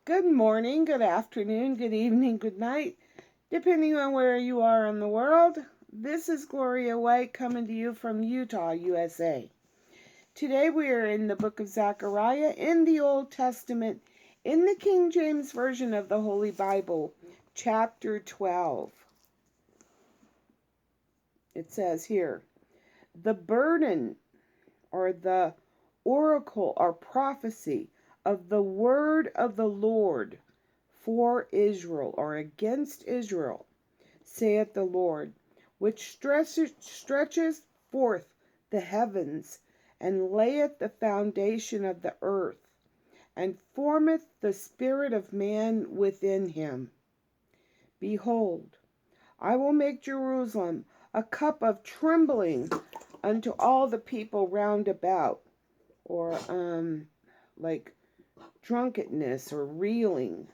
Good morning, good afternoon, good evening, good night, depending on where you are in the world. This is Gloria White coming to you from Utah, USA. Today we are in the book of Zechariah in the Old Testament, in the King James Version of the Holy Bible, chapter 12. It says here, the burden or the oracle or prophecy of the word of the Lord for Israel or against Israel, saith the Lord, which stretcheth forth the heavens, and layeth the foundation of the earth, and formeth the spirit of man within him. Behold, I will make Jerusalem a cup of trembling unto all the people round about, or like drunkenness or reeling,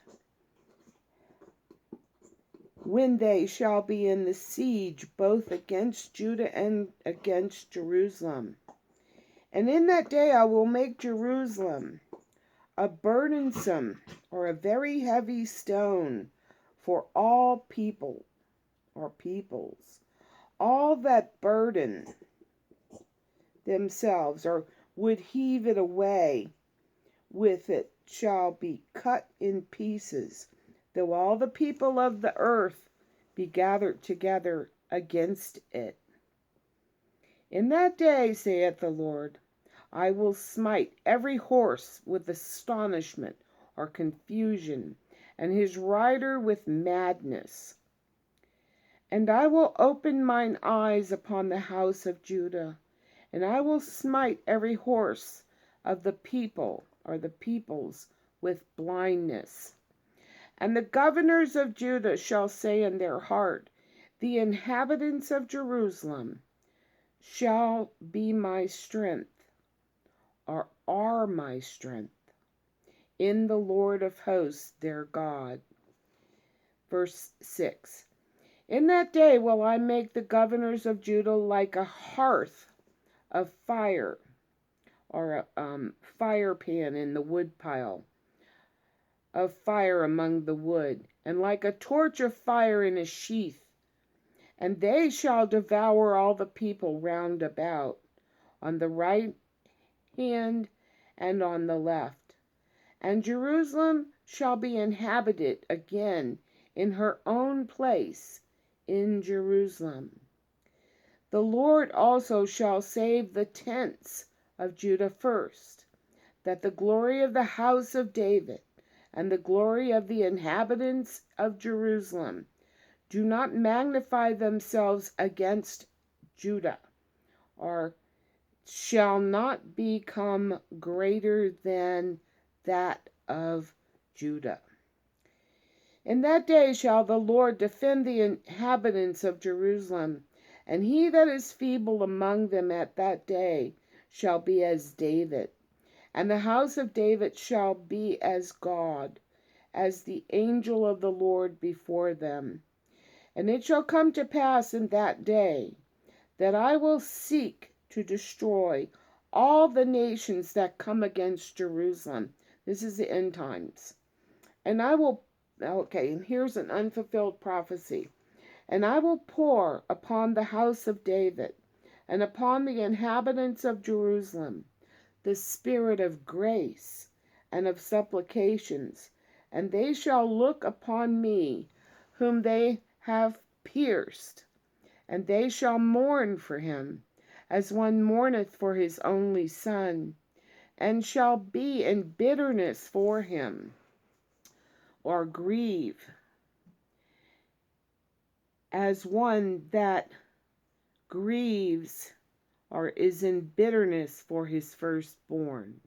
when they shall be in the siege both against Judah and against Jerusalem. And in that day I will make Jerusalem a burdensome or a very heavy stone for all people or peoples. All that burden themselves or would heave it away with it shall be cut in pieces, though all the people of the earth be gathered together against it. In that day, saith the Lord, I will smite every horse with astonishment or confusion, and his rider with madness. And I will open mine eyes upon the house of Judah, and I will smite every horse of the people or the peoples with blindness. And the governors of Judah shall say in their heart, the inhabitants of Jerusalem shall be my strength, or are my strength, in the Lord of hosts their God. Verse 6. In that day will I make the governors of Judah like a hearth of fire, or a fire pan in the wood pile of fire among the wood, and like a torch of fire in a sheath. And they shall devour all the people round about, on the right hand and on the left. And Jerusalem shall be inhabited again in her own place in Jerusalem. The Lord also shall save the tents of Judah first, that the glory of the house of David and the glory of the inhabitants of Jerusalem do not magnify themselves against Judah, or shall not become greater than that of Judah. In that day shall the Lord defend the inhabitants of Jerusalem, and he that is feeble among them at that day shall be as David, and the house of David shall be as God, as the angel of the Lord before them. And it shall come to pass in that day that I will seek to destroy all the nations that come against Jerusalem. This is the end times. And and here's an unfulfilled prophecy. And I will pour upon the house of David and upon the inhabitants of Jerusalem the spirit of grace and of supplications, and they shall look upon me whom they have pierced, and they shall mourn for him, as one mourneth for his only son, and shall be in bitterness for him, or grieve, as one that grieves or is in bitterness for his firstborn.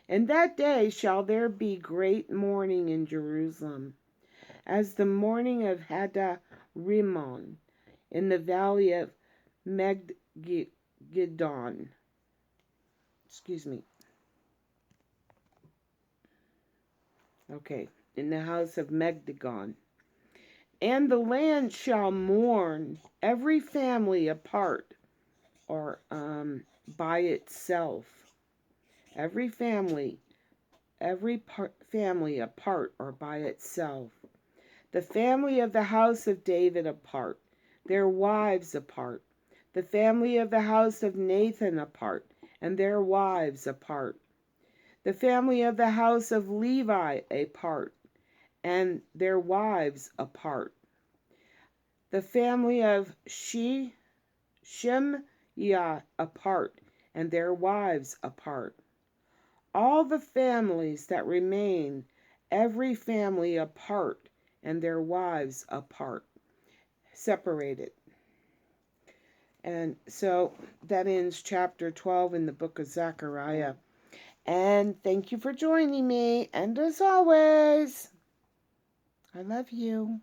In that day shall there be great mourning in Jerusalem, as the mourning of Hadar-rimmon in the valley of Megiddo. In the house of Megiddo. And the land shall mourn, every family apart, or by itself. Every family every family apart or by itself. The family of the house of David apart, their wives apart. The family of the house of Nathan apart, and their wives apart. The family of the house of Levi apart, and their wives apart. The family of Shemaiah apart, and their wives apart. All the families that remain, every family apart, and their wives apart, separated. And so that ends chapter 12 in the book of Zechariah. And thank you for joining me. And as always, I love you.